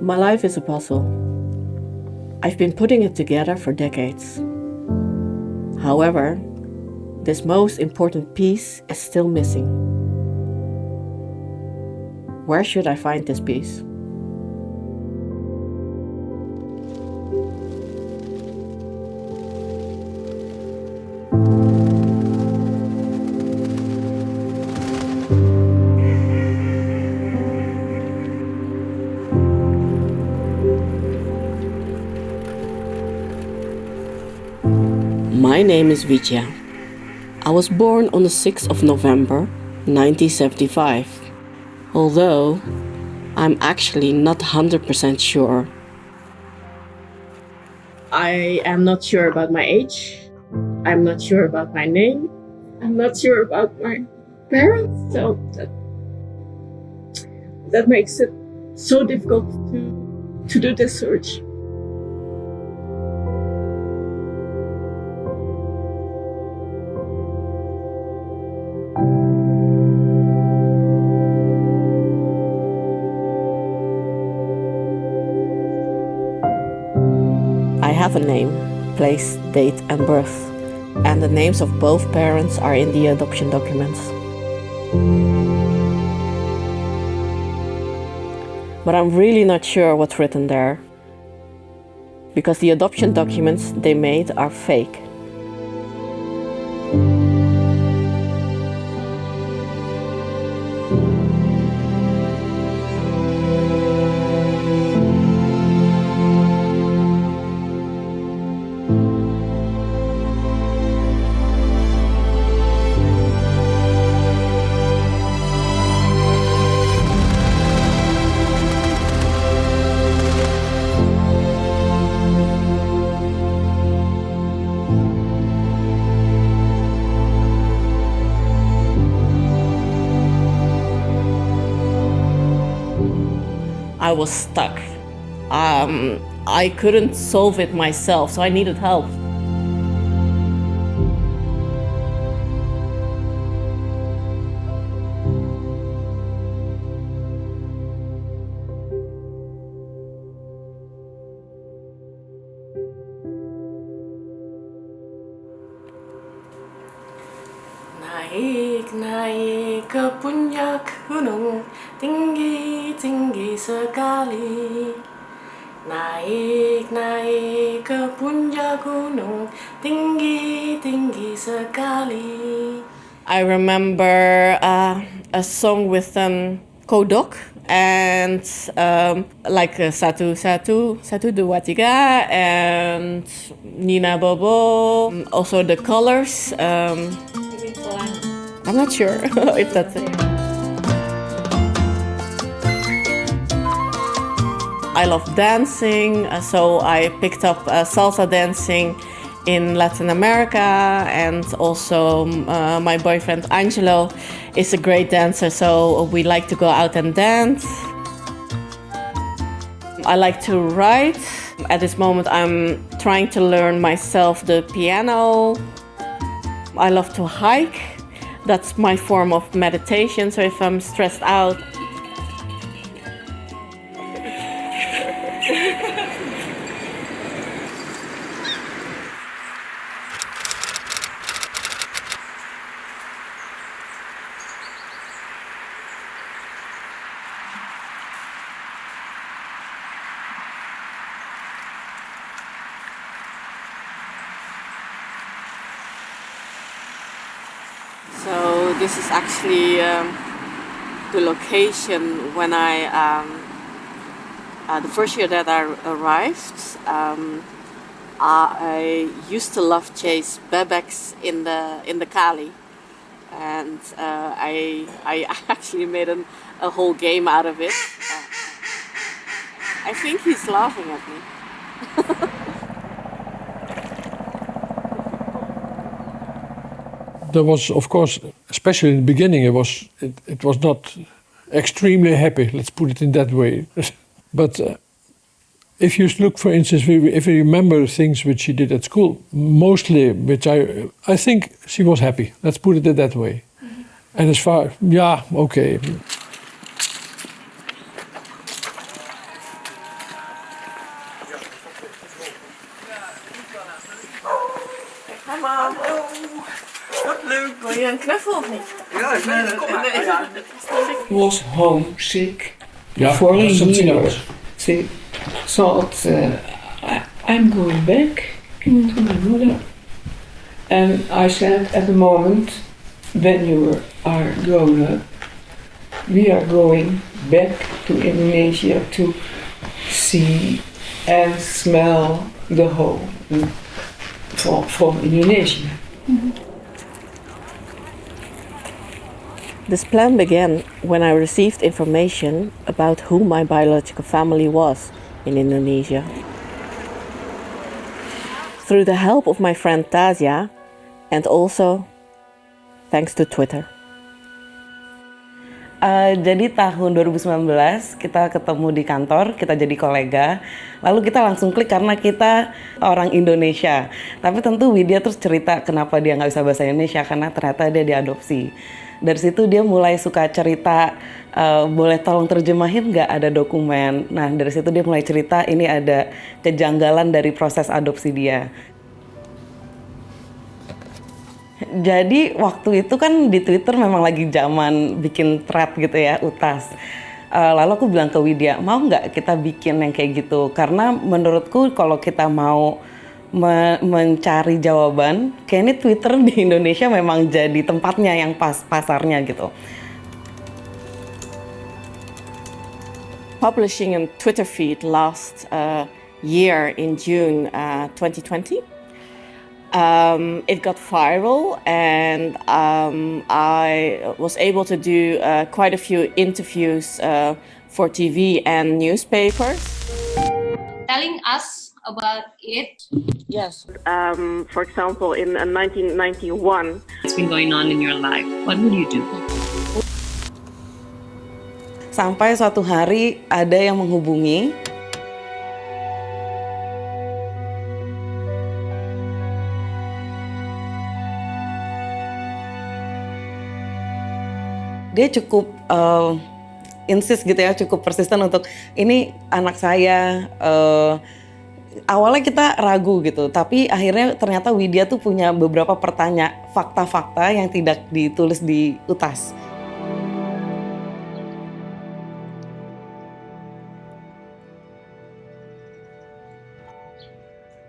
My life is a puzzle. I've been putting it together for decades. However, this most important piece is still missing. Where should I find this piece? My name is Vijaya. I was born on the 6th of November, 1975. Although, I'm actually not 100% sure. I am not sure about my age. I'm not sure about my name. I'm not sure about my parents. So that makes it so difficult to do this search. I have a name, place, date, and birth, and the names of both parents are in the adoption documents. But I'm really not sure what's written there, because the adoption documents they made are fake. I was stuck. I couldn't solve it myself, so I needed help. Naik ke puncak gunung, tinggi sekali. Naik ke puncak gunung, tinggi sekali. I remember a song with Kodok and like Satu Dua Tiga and Nina Bobo. Also the Colors. I'm not sure if that's it. I love dancing, so I picked up salsa dancing in Latin America, and also my boyfriend Angelo is a great dancer, so we like to go out and dance. I like to write. At this moment I'm trying to learn myself the piano. I love to hike. That's my form of meditation, so if I'm stressed out, so this is actually the location when the first year that I arrived. I used to love chase bebeks in the Kali, and I actually made a whole game out of it. I think he's laughing at me. There was, of course, especially in the beginning, it was not extremely happy. Let's put it in that way. But if you look, for instance, if you remember things which she did at school, mostly, which I think she was happy. Let's put it that way. Mm-hmm. And as far, yeah, okay. mam. Oh, wat leuk. Wil je een knuffel of niet? Ja, ik ben er. Kom maar. Nee. Ja. Was homesick Yeah, for a something year. else. She thought, I'm going back to my mother. And I said, at the moment, when you are grown up, we are going back to Indonesia to see and smell the whole from Indonesia. This plan began when I received information about who my biological family was in Indonesia. Through the help of my friend Tasia, and also thanks to Twitter. Jadi tahun 2019 kita ketemu di kantor, kita jadi kolega. Lalu kita langsung klik karena kita orang Indonesia. Tapi tentu Widya terus cerita kenapa dia nggak bisa bahasa Indonesia karena ternyata dia diadopsi. Dari situ dia mulai suka cerita, boleh tolong terjemahin nggak, ada dokumen. Nah dari situ dia mulai cerita ini ada kejanggalan dari proses adopsi dia. Jadi waktu itu kan di Twitter memang lagi zaman bikin thread gitu ya, utas. Lalu aku bilang ke Widya, mau nggak kita bikin yang kayak gitu? Karena menurutku kalau kita mau mencari jawaban, kayaknya Twitter di Indonesia memang jadi tempatnya yang pas, pasarnya gitu. Publishing a Twitter feed last year in June 2020. It got viral, and I was able to do quite a few interviews for TV and newspapers. Telling us about it. Yes. For example, in 1991. What's been going on in your life? What would you do? Sampai suatu hari ada yang menghubungi. Dia cukup insist gitu ya, cukup persisten untuk ini anak saya. Awalnya kita ragu gitu, tapi akhirnya ternyata Widya tuh punya beberapa fakta-fakta yang tidak ditulis di utas.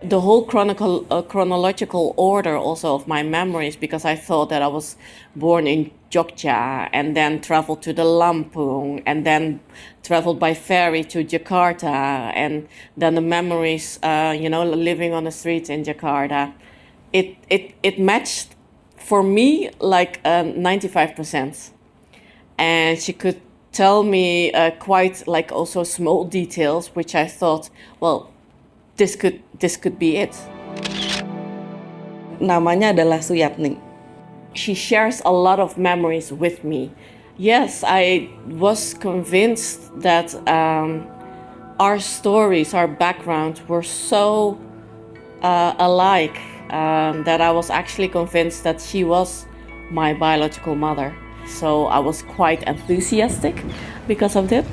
The whole chronological order also of my memories, because I thought that I was born in Jogja and then traveled to the Lampung and then traveled by ferry to Jakarta, and then the memories, living on the streets in Jakarta, it matched for me like 95%, and she could tell me quite like also small details, which I thought, well, this could be it. Namanya adalah Suyatni. She shares a lot of memories with me. Yes, I was convinced that our stories, our backgrounds were so alike that I was actually convinced that she was my biological mother. So I was quite enthusiastic because of that.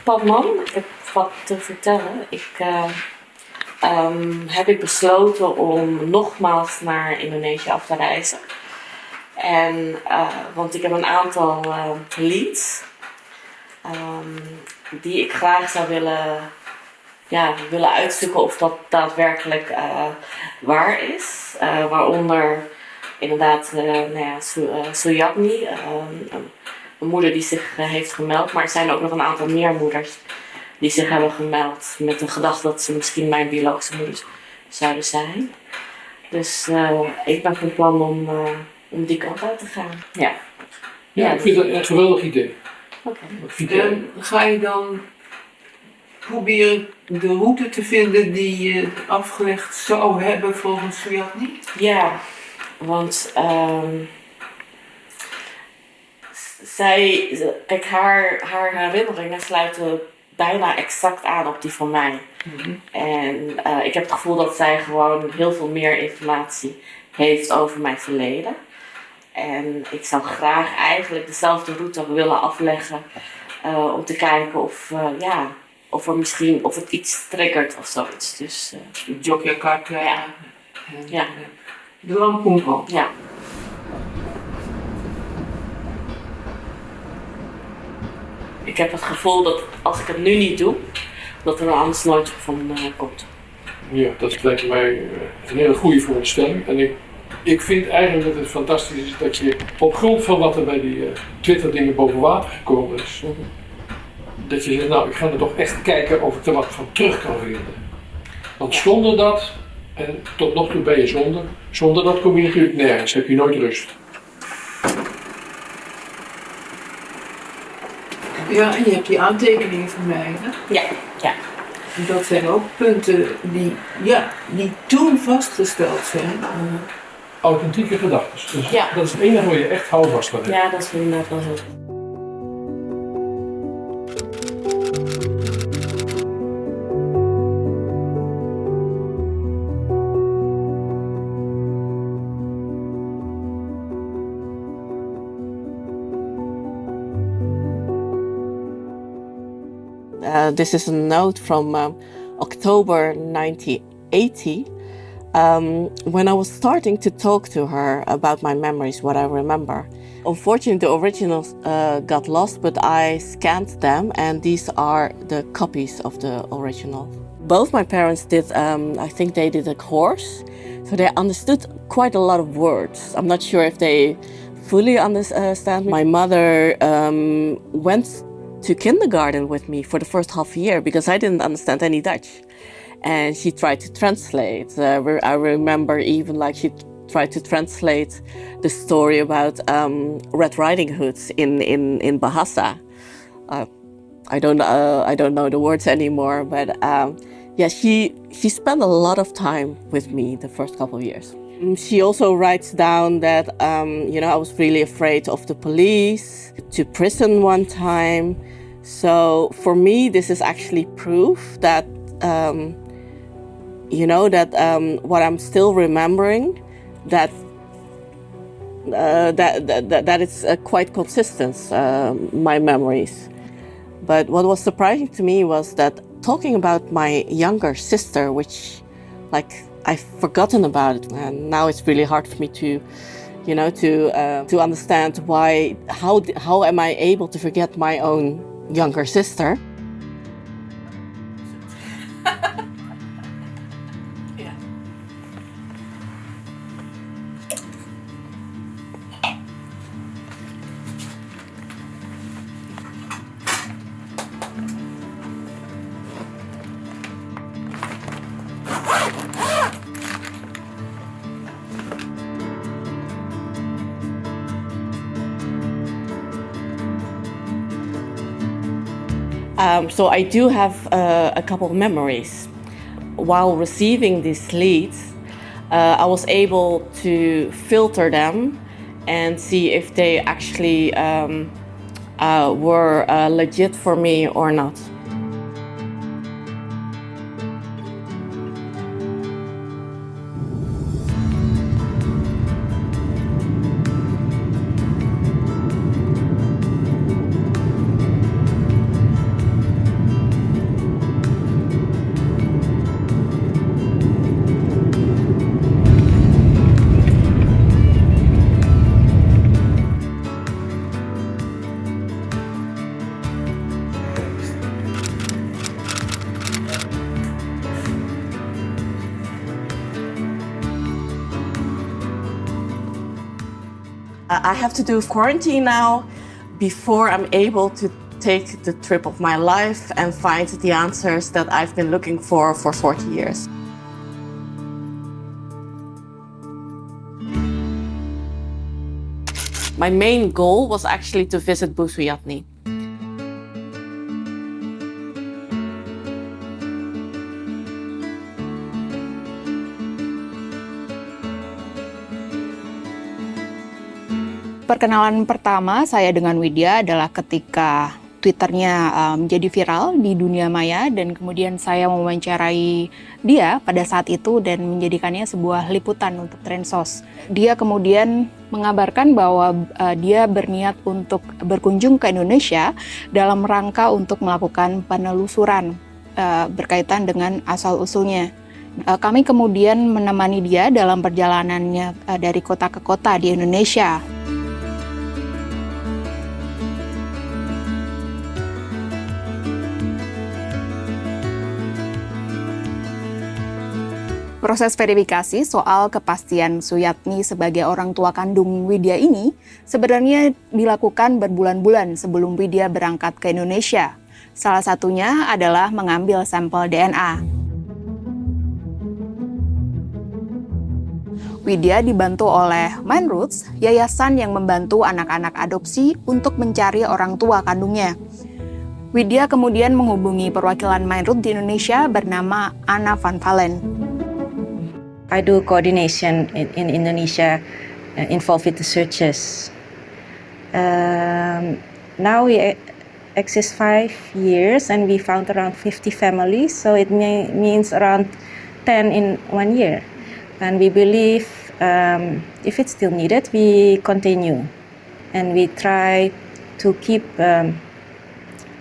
Pap, mam, ik heb wat te vertellen. Heb ik besloten om nogmaals naar Indonesië af te reizen. Want ik heb een aantal leads die ik graag zou willen uitzoeken of dat daadwerkelijk waar is. Waaronder inderdaad Suyatni, een moeder die zich heeft gemeld, maar er zijn ook nog een aantal meer moeders die zich hebben gemeld met de gedachte dat ze misschien mijn biologische moeders zouden zijn. Dus ik ben van plan om die kant uit te gaan. Ja. Ja, ik vind dat een geweldig idee. Oké. Ga je dan proberen de route te vinden die je afgelegd zou hebben volgens Suyatni? Ja, want kijk, haar herinneringen sluiten bijna exact aan op die van mij. Mm-hmm. En ik heb het gevoel dat zij gewoon heel veel meer informatie heeft over mijn verleden. En ik zou graag eigenlijk dezelfde route willen afleggen om te kijken Of er misschien of het iets triggert of zoiets. Dus Yogyakarta Ja. en Ja. de Lampunghal. ja. Ik heb het gevoel dat als ik het nu niet doe, dat er dan anders nooit van komt. Ja, dat lijkt mij een hele goede voorstelling. En ik vind eigenlijk dat het fantastisch is dat je op grond van wat er bij die Twitter-dingen boven water gekomen is, dat je zegt, nou, ik ga er toch echt kijken of ik er wat van terug kan vinden. Want zonder dat, en tot nog toe ben je zonder dat kom je natuurlijk nergens, heb je nooit rust. Ja, en je hebt die aantekeningen van mij, hè? Ja, ja. En dat zijn ook punten die toen vastgesteld zijn. Authentieke gedachten. Dus Ja. dat is het enige waar je echt houvast van hebt. Ja, dat is inderdaad wel zo. This is a note from October 1980, when I was starting to talk to her about my memories, what I remember. Unfortunately, the originals got lost, but I scanned them, and these are the copies of the original. Both my parents did, I think they did a course, so they understood quite a lot of words. I'm not sure if they fully understand. My mother went to kindergarten with me for the first half year because I didn't understand any Dutch. And she tried to translate. I remember even like she tried to translate the story about Red Riding Hood in Bahasa. I don't know the words anymore, but yeah, she spent a lot of time with me the first couple of years. She also writes down that I was really afraid of the police, to prison one time. So for me, this is actually proof that what I'm still remembering, that it's quite consistent, my memories. But what was surprising to me was that talking about my younger sister, which I've forgotten about it, and now it's really hard for me to understand how am I able to forget my own younger sister. So I do have a couple of memories. While receiving these leads, I was able to filter them and see if they actually were legit for me or not. I have to do quarantine now before I'm able to take the trip of my life and find the answers that I've been looking for 40 years. My main goal was actually to visit Busuyatni. Perkenalan pertama saya dengan Widya adalah ketika Twitternya menjadi viral di dunia maya dan kemudian saya mewawancarai dia pada saat itu dan menjadikannya sebuah liputan untuk Trensos. Dia kemudian mengabarkan bahwa dia berniat untuk berkunjung ke Indonesia dalam rangka untuk melakukan penelusuran berkaitan dengan asal-usulnya. Kami kemudian menemani dia dalam perjalanannya dari kota ke kota di Indonesia. Proses verifikasi soal kepastian Suyatni sebagai orang tua kandung Widya ini sebenarnya dilakukan berbulan-bulan sebelum Widya berangkat ke Indonesia. Salah satunya adalah mengambil sampel DNA. Widya dibantu oleh Mindroots, yayasan yang membantu anak-anak adopsi untuk mencari orang tua kandungnya. Widya kemudian menghubungi perwakilan Mindroots di Indonesia bernama Anna Van Valen. I do coordination in Indonesia involved with the searches. Now we exist 5 years and we found around 50 families, so it means around 10 in 1 year. And we believe if it's still needed, we continue. And we try to keep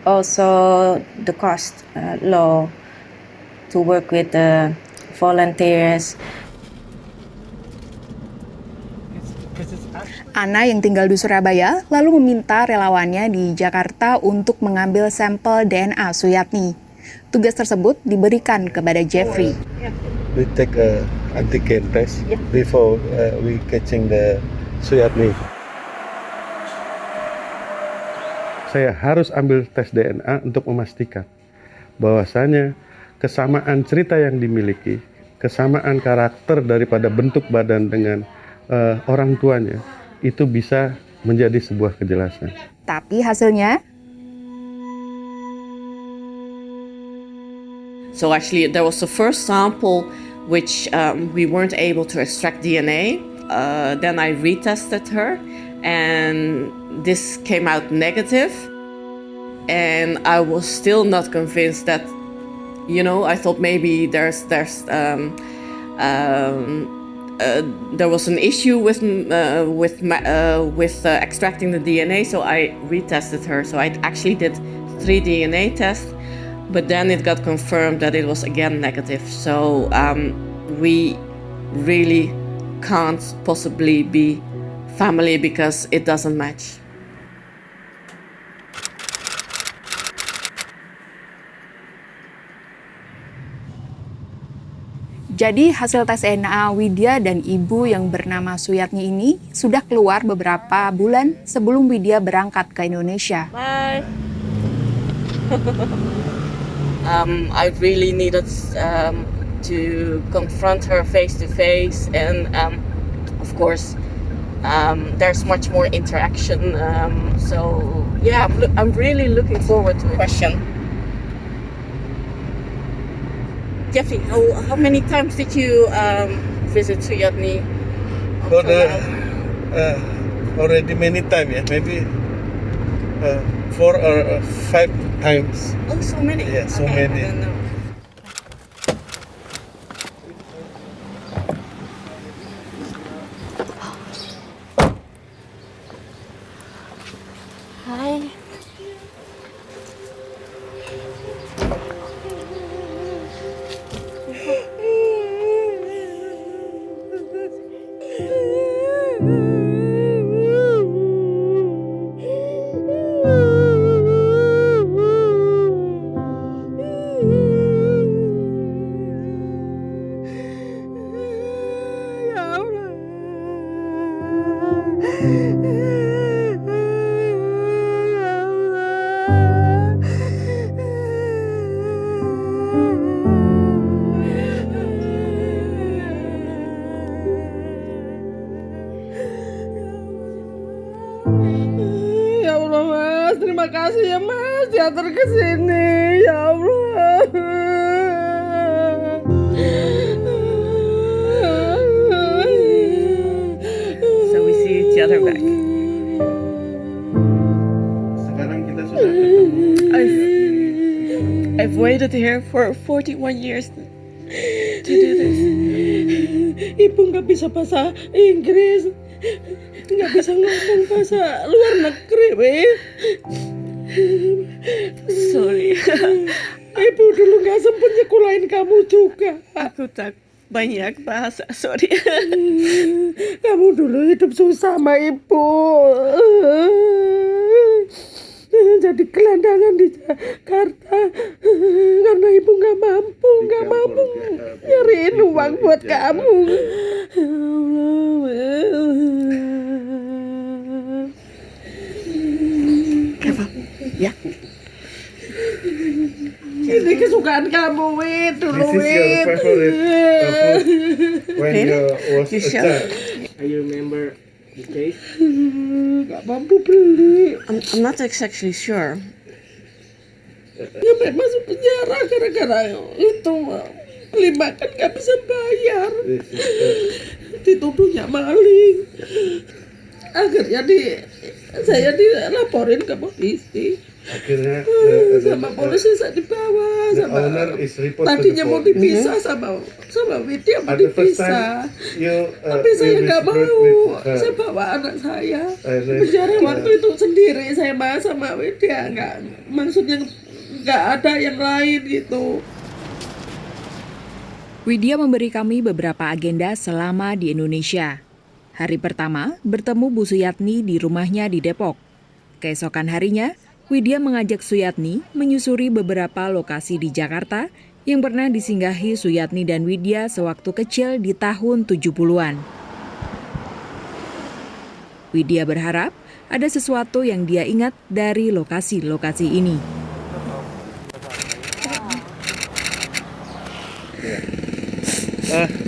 also the cost low to work with the volunteers. Anna yang tinggal di Surabaya lalu meminta relawannya di Jakarta untuk mengambil sampel DNA Suyatni. Tugas tersebut diberikan kepada Jeffrey. We take a antigen test before we catching the Suyatni. Saya harus ambil tes DNA untuk memastikan bahwasanya kesamaan cerita yang dimiliki, kesamaan karakter daripada bentuk badan dengan orang tuanya, itu bisa menjadi sebuah kejelasan. Tapi hasilnya? So actually there was the first sample which we weren't able to extract DNA. Then I retested her and this came out negative. And I was still not convinced that, I thought maybe there was an issue with extracting the DNA, so I retested her. So I actually did 3 DNA tests, but then it got confirmed that it was again negative. So we really can't possibly be family because it doesn't match. Jadi hasil tes DNA Widya dan ibu yang bernama Suyatni ini sudah keluar beberapa bulan sebelum Widya berangkat ke Indonesia. Bye. I really needed to confront her face to face, and of course, there's much more interaction. So yeah, I'm really looking forward to it. Question. Jeffrey, how many times did you visit Suyatni? For already many times, maybe 4 or 5 times. Oh, so many. Yeah, so Okay, many. I don't know. Hi. Ya Allah Mas, terima kasih ya Mas diantar ke sini. Ya Allah. So we see each other back. Sekarang kita sudah ketemu. I've waited here for 41 years to do this. Ibu nggak bisa bahasa Inggris. nggak bisa ngomong bahasa luar negeri, weh. Sorry. Ibu dulu nggak sempet nyekolahin kamu juga. Aku tak banyak bahasa, sorry. Kamu dulu hidup susah sama ibu. Jadi gelandangan di Jakarta karena ibu nggak mampu nyariin uang buat kamu. Ya. Ini kesukaan kamu, Wit. Dulu, This is your Wit. favorite food when you was You a sure? child. You remember the taste? Gak mampu beli. I'm not exactly sure. Sampai masuk penjara gara-gara itu. Beli makan gak bisa bayar. This is Dituduhnya maling. Akhirnya saya dilaporin ke polisi. akhirnya Sama polisi saya dibawa the sama owner is report to the tadinya mau police. dipisah sama Widya mau At the first dipisah. time you Tapi saya you nggak misbreak mau. with her. Saya bawa anak saya. I read, Penjara waktu itu sendiri saya bahas sama Widya, maksudnya nggak ada yang lain gitu. Widya memberi kami beberapa agenda selama di Indonesia. Hari pertama, bertemu Bu Suyatni di rumahnya di Depok. Keesokan harinya, Widya mengajak Suyatni menyusuri beberapa lokasi di Jakarta yang pernah disinggahi Suyatni dan Widya sewaktu kecil di tahun 70-an. Widya berharap ada sesuatu yang dia ingat dari lokasi-lokasi ini.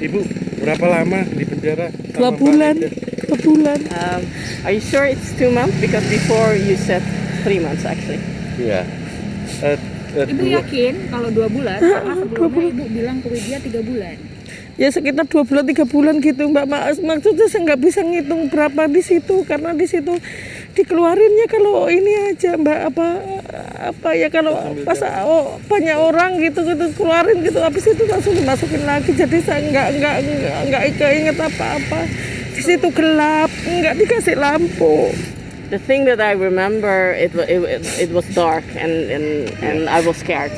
Ibu, berapa lama di penjara? 2 bulan. 2 bulan. Are you sure it's 2 months? Because before you said 3 months actually. Iya. Ibu yakin kalau 2 bulan? Karena sebelumnya Ibu bilang ke Widya 3 bulan. Ya sekitar 2 bulan 3 bulan gitu, Mbak. Maksudnya saya nggak bisa ngitung berapa di situ karena di situ dikeluarinnya kalau ini aja, Mbak, apa ya kalau pas banyak orang gitu keluarin gitu, habis itu langsung dimasukin lagi. Jadi saya nggak inget apa-apa. Di situ gelap, nggak dikasih lampu. The thing that I remember, it was dark and I was scared.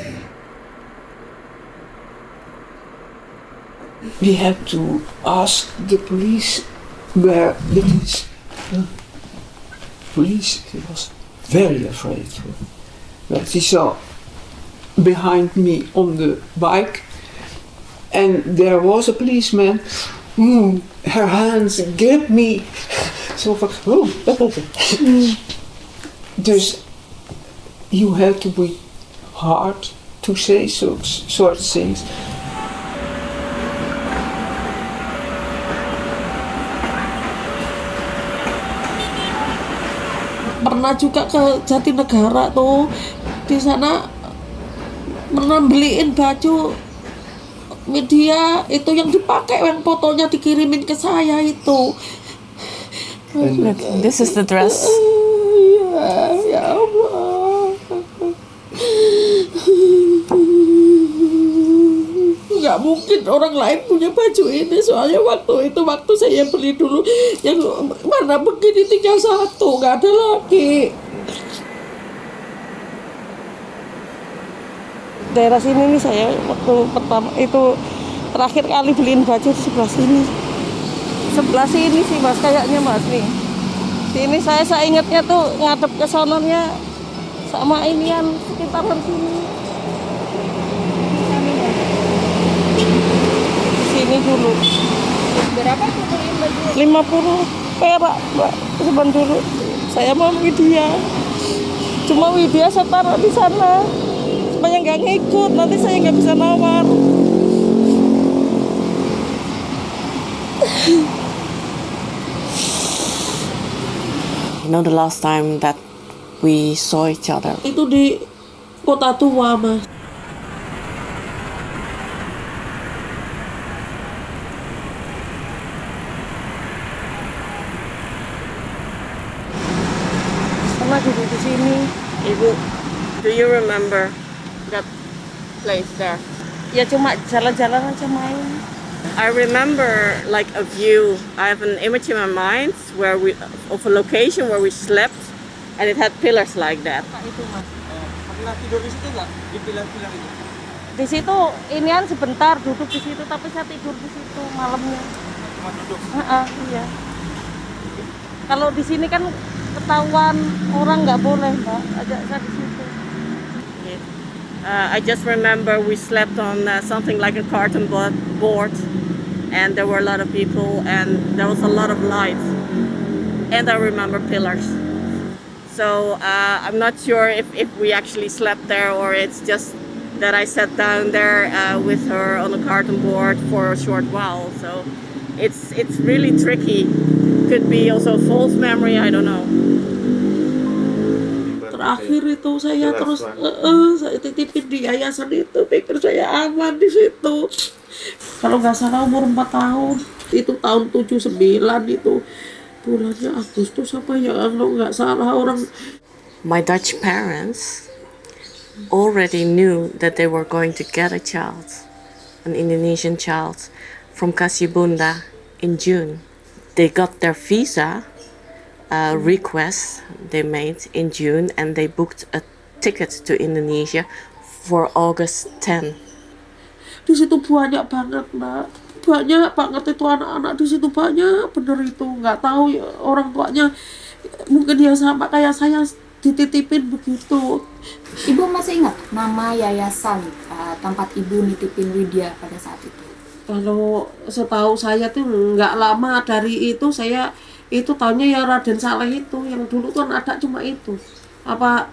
We had to ask the police where it is. Police was very afraid. But he saw behind me on the bike, and there was a policeman. Her hands gripped me. So van, Dus you have to be hard to say sort of things. Pernah juga ke Jatinegara tuh, di sana pernah beliin baju media itu yang dipakai, yang fotonya dikirimin ke saya itu. Look, this is the dress. Ya Allah. Nggak mungkin orang lain punya baju ini, soalnya waktu saya beli dulu yang mana begini tinggal 1, nggak ada lagi. Daerah sini nih saya waktu pertama itu terakhir kali beliin baju di sebelah sini. Sebelah sini sih Mas, kayaknya Mas nih. Sini saya ingatnya tuh ngadep ke sononya sama inian sekitaran sini. Sini dulu. Berapa tuh beliin baju? 50 perak, Mbak. Cuman dulu saya mau Widya. Cuma Widya saya taruh di sana supaya nggak ngikut, nanti saya nggak bisa nawar. You know, the last time that we saw each other, Itu di Kota Tua, Mas. Pernah duduk di sini, Ibu. do you remember that place there? Ya cuma jalan-jalan aja main. I remember like a view. I have an image in my mind of a location where we slept, and it had pillars like that. Itu mas. Pernah tidur di situ nggak? Di pilar-pilar itu? Di situ inian sebentar duduk di situ, tapi saya tidur di situ malamnya. Cuma duduk? Iya. Kalau di sini kan ketahuan orang nggak boleh mbak, ajak saya di situ. I just remember we slept on something like a carton board, and there were a lot of people, and there was a lot of lights, and I remember pillars. So I'm not sure if we actually slept there, or it's just that I sat down there with her on a carton board for a short while. So it's really tricky. Could be also a false memory, I don't know. Terakhir itu saya terus saya titipin di yayasan itu, pikir saya aman di situ. Kalau nggak salah umur 4 tahun, itu tahun 79 itu bulannya Agustus apa ya, kalau nggak salah orang. My Dutch parents already knew that they were going to get a child, an Indonesian child, from Kasibunda in June. They got their visa request they made in June, and they booked a ticket to Indonesia for August 10. Di situ banyak banget mbak, banyak banget itu anak-anak di situ, banyak bener itu, nggak tahu ya, orang tuanya mungkin dia sama kayak saya dititipin begitu. Ibu masih ingat nama yayasan tempat ibu nitipin Widya pada saat itu? Kalau setahu saya tuh nggak lama dari itu, saya itu tahunya ya Raden Saleh itu, yang dulu kan ada cuma itu. Apa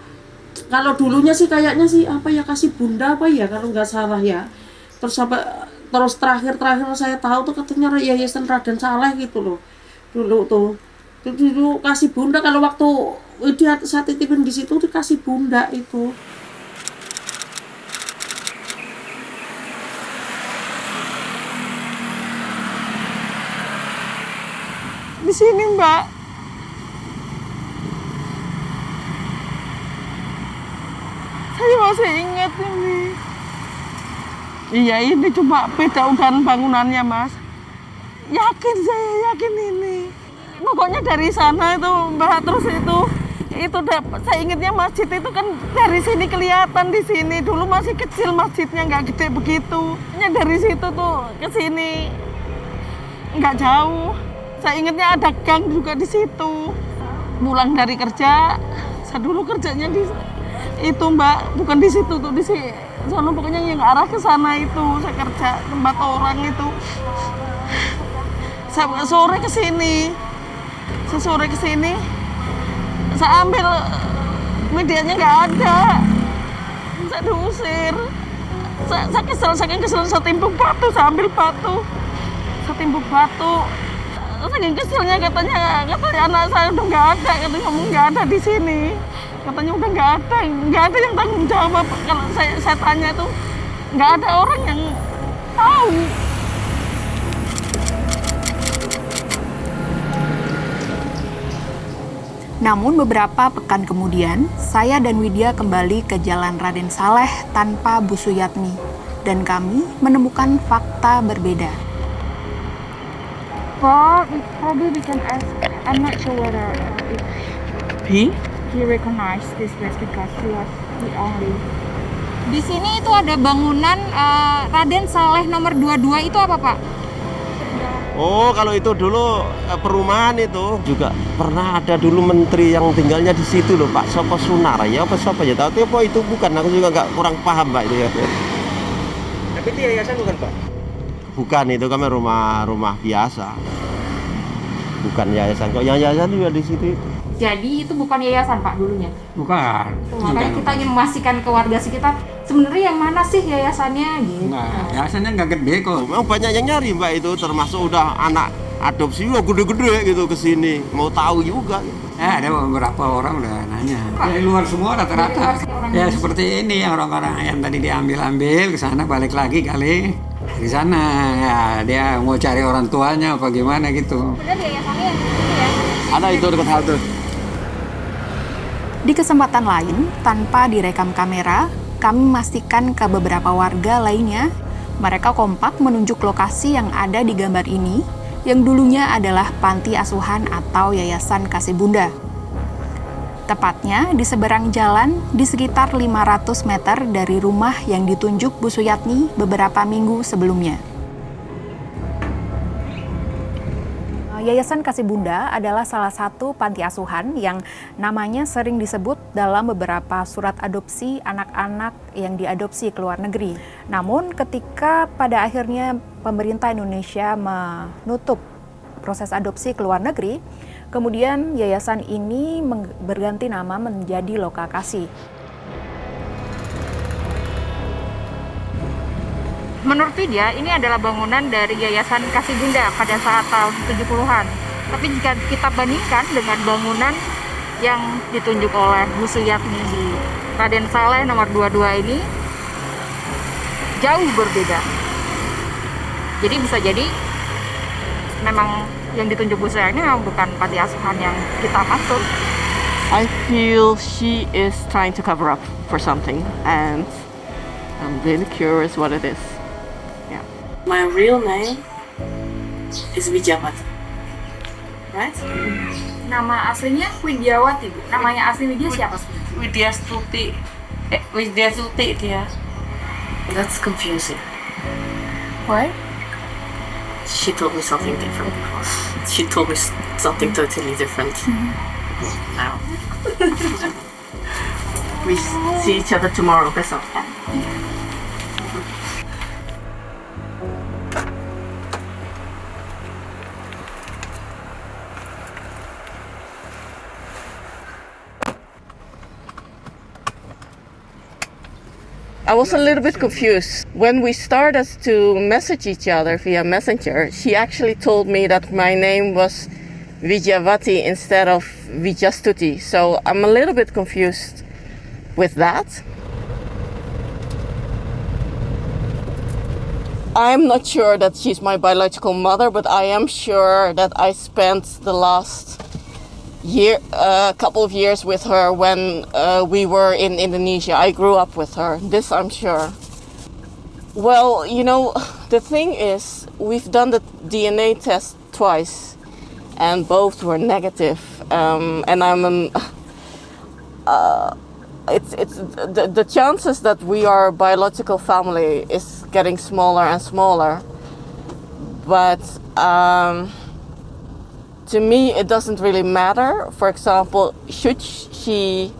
kalau dulunya sih kayaknya sih apa ya, Kasibunda apa ya kalau nggak salah ya. Terus terakhir saya tahu tuh katanya yayasan Raden Saleh gitu loh. Dulu Kasibunda, kalau waktu dia saya titipin di situ tuh Kasibunda itu. Di sini mbak, saya masih ingat ini. Iya ini cuma beda udahan bangunannya mas. Saya yakin ini. Pokoknya dari sana itu mbak, terus itu saya ingatnya masjid itu kan dari sini kelihatan, di sini dulu masih kecil masjidnya, nggak gede begitu. Dari situ tuh ke sini nggak jauh. Saya ingatnya ada gang juga di situ. Pulang dari kerja, saya dulu kerjanya di itu mbak, bukan di situ tuh, di sini. Soalnya pokoknya yang arah ke sana itu saya kerja tempat orang itu. Saya sore ke sini. Saya ambil medianya nggak ada. Saya diusir. Saya kesel, saya timbuk batu, saya ambil batu. Saya timbuk batu. Saking keselnya katanya anak saya udah nggak ada, katanya ngomong nggak ada di sini, katanya udah nggak ada yang tanggung jawab. Kalau saya tanya itu nggak ada orang yang tahu. Namun beberapa pekan kemudian, saya dan Widya kembali ke Jalan Raden Saleh tanpa Bu Suyatni, dan kami menemukan fakta berbeda. But probably we can ask. I'm not sure whether he recognized this place because he was the only. Di sini itu ada bangunan Raden Saleh nomor 22 itu apa Pak? Oh, kalau itu dulu perumahan itu juga pernah ada dulu menteri yang tinggalnya di situ loh Pak. Sopo Sunara ya apa siapa ya? Tahu apa itu bukan? Aku juga kurang paham Pak itu ya. Tapi itu yayasan bukan Pak? Bukan, itu kami rumah biasa. Bukan yayasan. Kok yang yayasan juga di situ. Jadi itu bukan yayasan Pak dulunya? Bukan. Makanya kita ingin memastikan ke warga sekitar sebenarnya yang mana sih yayasannya gitu. Nah, yayasannya nggak gede kok. Memang banyak yang nyari Mbak itu, termasuk udah anak adopsi juga gede-gede gitu ke sini. Mau tahu juga. Ada beberapa orang udah nanya. Dari luar semua rata-rata. Ya seperti ini yang orang-orang yang tadi diambil-ambil ke sana balik lagi kali. Di sana ya dia mau cari orang tuanya apa gimana gitu. Benar yayasannya yang itu ya? Ada itu dekat halte. Di kesempatan lain, tanpa direkam kamera, kami memastikan ke beberapa warga lainnya Mereka kompak menunjuk lokasi yang ada di gambar ini, yang dulunya adalah panti asuhan atau yayasan kasih bunda. Tepatnya di seberang jalan di sekitar 500 meter dari rumah yang ditunjuk Bu Suyatni beberapa minggu sebelumnya. Yayasan Kasih Bunda adalah salah satu panti asuhan yang namanya sering disebut dalam beberapa surat adopsi anak-anak yang diadopsi ke luar negeri. Namun ketika pada akhirnya pemerintah Indonesia menutup proses adopsi ke luar negeri, kemudian yayasan ini berganti nama menjadi Loka Kasih. Menurut Widya, ini adalah bangunan dari Yayasan Kasih Bunda pada saat tahun 70-an. Tapi jika kita bandingkan dengan bangunan yang ditunjuk oleh Bu Suyatni di Raden Saleh nomor 22 ini, jauh berbeda. Jadi bisa jadi memang yang ditunjuk Bu Suyatni memang bukan panti asuhan yang kita maksud. I feel she is trying to cover up for something, and I'm really curious what it is. My real name is Widyawati, right? Nama aslinya Widyawati, Bu. Namanya asli Widya siapa? Widya Stuti. Widya Stuti dia. That's confusing. Why? She told me something different before. She told me something totally different now. We see each other tomorrow, besok. I was a little bit confused. When we started to message each other via Messenger, she actually told me that my name was Widyawati instead of Widyastuti. So I'm a little bit confused with that. I'm not sure that she's my biological mother, but I am sure that I spent the last couple of years with her when we were in Indonesia. I grew up with her. This I'm sure. Well, you know, the thing is, we've done the DNA test twice, and both were negative. And I'm it's the chances that we are a biological family is getting smaller and smaller. But to me, it doesn't really matter. For example, should she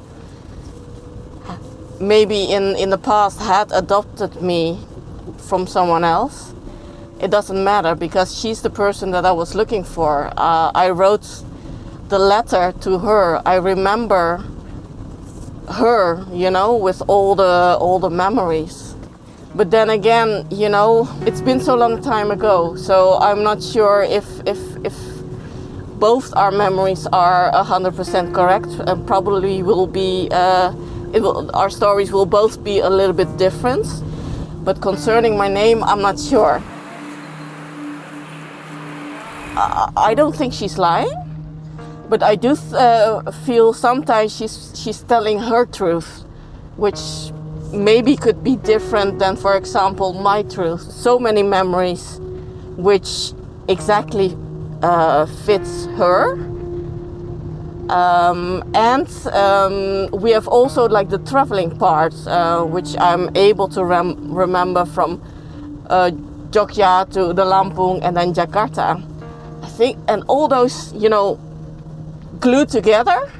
maybe in the past had adopted me from someone else, it doesn't matter because she's the person that I was looking for. I wrote the letter to her. I remember her, you know, with all the memories. But then again, you know, it's been so long time ago, so I'm not sure if both our memories are 100% correct, and probably will be our stories will both be a little bit different. But concerning my name, I'm not sure. I don't think she's lying, but I do feel sometimes she's telling her truth, which maybe could be different than, for example, my truth. So many memories which exactly fits her. And we have also like the traveling part, which I'm able to remember from Jogja to the Lampung and then Jakarta. I think, and all those, you know, glued together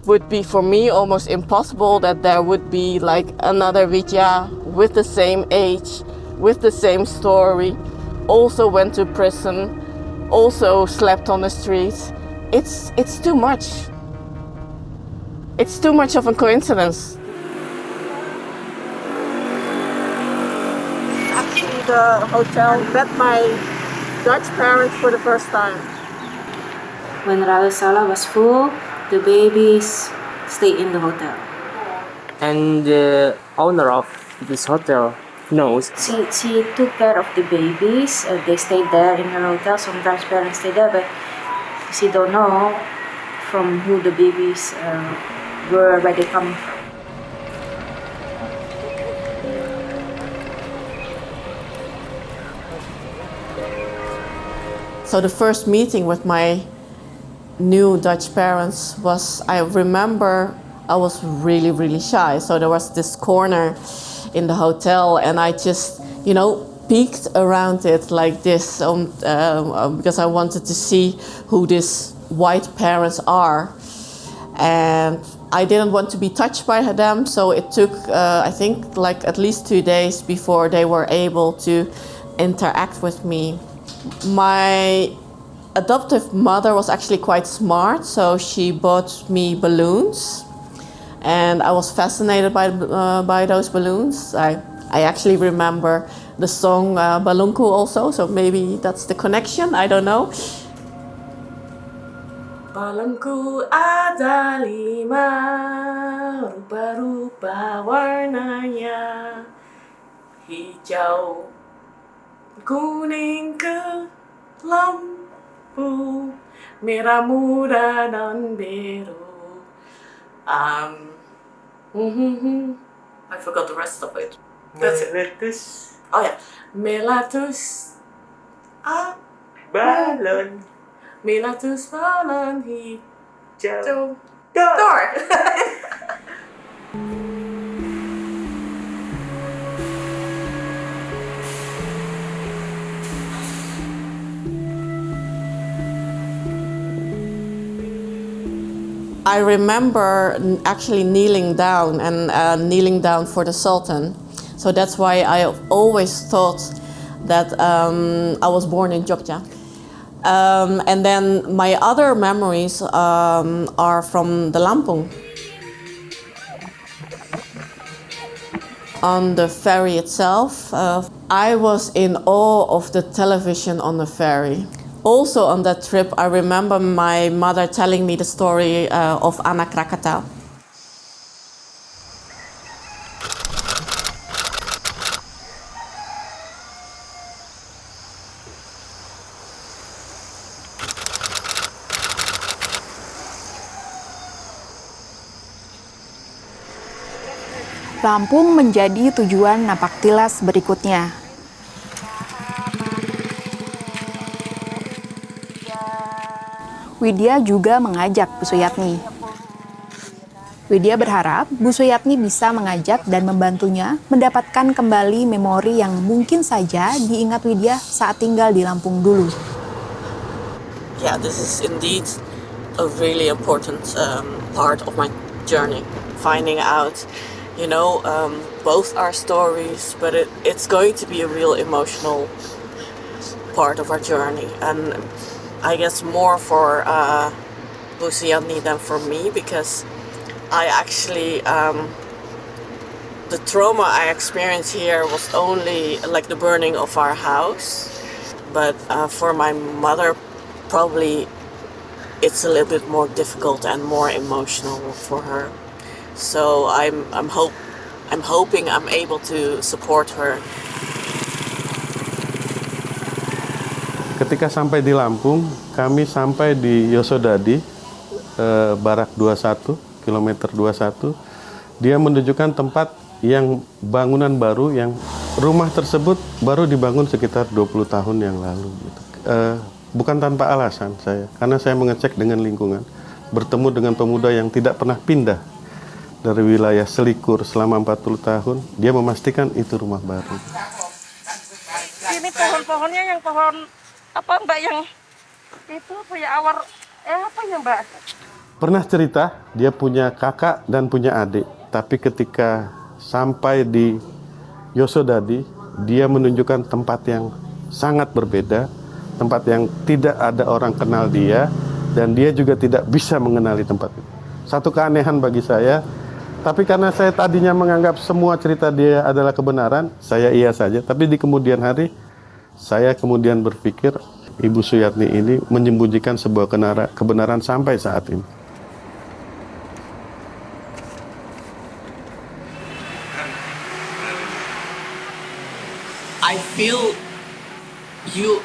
would be for me almost impossible that there would be like another Widya with the same age, with the same story, also went to prison, also slept on the streets. It's too much. It's too much of a coincidence. Actually, the hotel met my Dutch parents for the first time. When Raden Saleh was full, the babies stayed in the hotel. And the owner of this hotel knows. She took care of the babies. They stayed there in her hotel. Sometimes parents stay there, but she don't know from who the babies were, where they come from. So the first meeting with my new Dutch parents was, I remember I was really, really shy. So there was this corner in the hotel and I just, peeked around it like this because I wanted to see who these white parents are. And I didn't want to be touched by them, so it took, I think, like at least 2 days before they were able to interact with me. My adoptive mother was actually quite smart, so she bought me balloons. And I was fascinated by those balloons. I actually remember the song Balloonku also, so maybe that's the connection, I don't know. Balonku ada 5, rupa-rupa warnanya, hijau, kuning kelambu, merah muda dan biru. I forgot the rest of it. That's it. Oh yeah, meletus balon. Meletus balon hijau. Door. I remember actually kneeling down kneeling down for the Sultan. So that's why I always thought that I was born in Jogja. And then my other memories are from the Lampung. On the ferry itself, I was in awe of the television on the ferry. Also on that trip, I remember my mother telling me the story of Anak Krakatau. Lampung menjadi tujuan napaktilas berikutnya. Widya juga mengajak Bu Suyatni. Widya berharap Bu Suyatni bisa mengajak dan membantunya mendapatkan kembali memori yang mungkin saja diingat Widya saat tinggal di Lampung dulu. Yeah, this is indeed a really important part of my journey. Finding out, both our stories, but it's going to be a real emotional part of our journey. And I guess more for Bu Suyatni than for me, because I actually, the trauma I experienced here was only like the burning of our house. But for my mother, probably it's a little bit more difficult and more emotional for her. So I'm hoping I'm able to support her. Ketika sampai di Lampung, kami sampai di Yosodadi, Barak 21, kilometer 21. Dia menunjukkan tempat yang bangunan baru, yang rumah tersebut baru dibangun sekitar 20 tahun yang lalu. Bukan tanpa alasan saya, karena saya mengecek dengan lingkungan, bertemu dengan pemuda yang tidak pernah pindah dari wilayah Selikur selama 40 tahun, dia memastikan itu rumah baru. Ini pohon-pohonnya yang pohon apa Mbak yang itu apa ya awar apa ya Mbak? Pernah cerita dia punya kakak dan punya adik, tapi ketika sampai di Yosodadi, dia menunjukkan tempat yang sangat berbeda, tempat yang tidak ada orang kenal dia, dan dia juga tidak bisa mengenali tempat itu. Satu keanehan bagi saya, tapi karena saya tadinya menganggap semua cerita dia adalah kebenaran, saya iya saja. Tapi di kemudian hari, saya kemudian berpikir Ibu Suyatni ini menyembunyikan sebuah kebenaran sampai saat ini. I feel you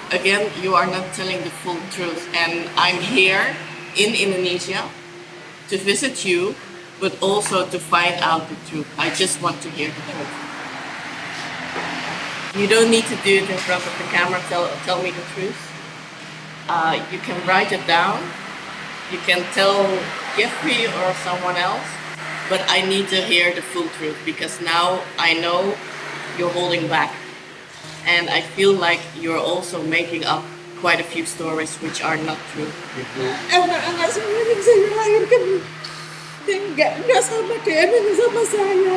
are not telling the full truth, and I'm here in Indonesia to visit you, but also to find out the truth. I just want to hear the truth. You don't need to do it in front of the camera, tell me the truth. you can write it down. You can tell Jeffrey or someone else, but I need to hear the full truth because now I know you're holding back. And I feel like you're also making up quite a few stories which are not true. Anak-anak semua yang saya lahirkan nggak sama DNA sama saya.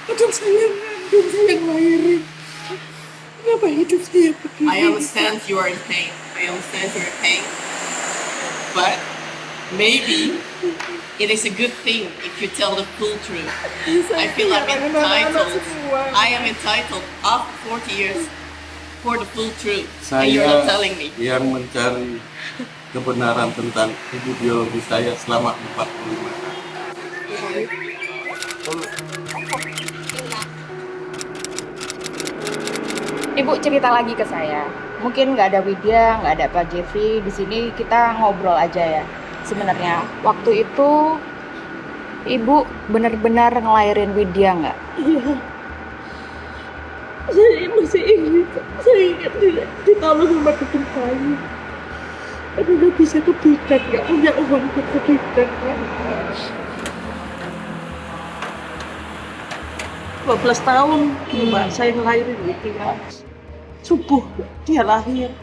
Padahal saya yang ngandung, saya yang lahirin. Kenapa hidup saya begini? I understand you are in pain. I understand you're in pain. But maybe it is a good thing if you tell the full truth. I feel I'm entitled. I am entitled after 40 years for the full truth. And you're not telling me. Yang mencari kebenaran tentang ibu biologi saya selama 45 tahun. Ibu cerita lagi ke saya. Mungkin nggak ada Widya, nggak ada Pak Jeffrey di sini, kita ngobrol aja ya. Sebenarnya waktu itu Ibu benar-benar ngelahirin Widya nggak? Iya. Saya masih ingat. Saya ingat ditolong sama teman saya. Tapi nggak bisa ke bidan, nggak punya uang untuk ke bidan. 12 tahun Mbak saya ngelahirin Widya. Subuh dia lahir.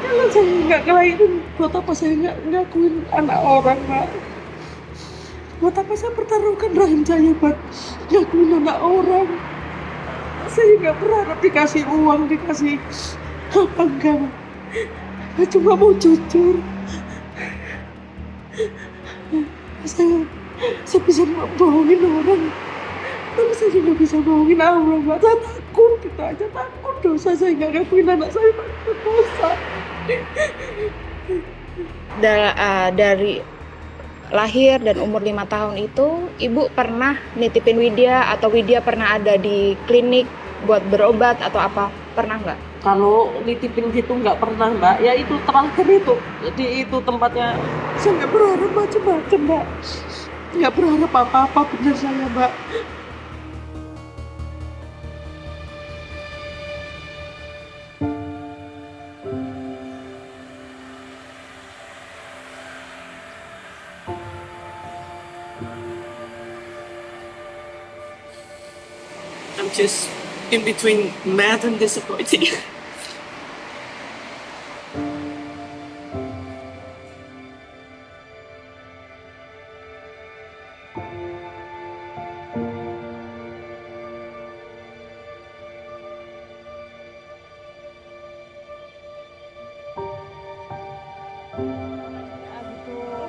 Kalau saya nggak ngelahirin, buat apa saya nggak ngakuin anak orang, Mbak? Buat apa saya pertaruhkan rahim saya buat ngakuin anak orang? Saya nggak berharap dikasih uang, dikasih apa enggak. Saya cuma mau jujur. Saya bisa bohongin orang. Tapi saya juga bisa bohongin Allah, Mbak. Saya takut, gitu aja takut dosa. Saya nggak ngakuin anak saya takut dosa. Dari lahir dan umur 5 tahun itu, Ibu pernah nitipin Widya atau Widya pernah ada di klinik buat berobat atau apa? Pernah nggak? Kalau nitipin gitu nggak pernah, Mbak. Ya itu terakhir itu, di itu tempatnya. Saya nggak berharap macam-macam, Mbak. Nggak berharap apa-apa, benar saya, Mbak. I'm just in between mad and disappointed.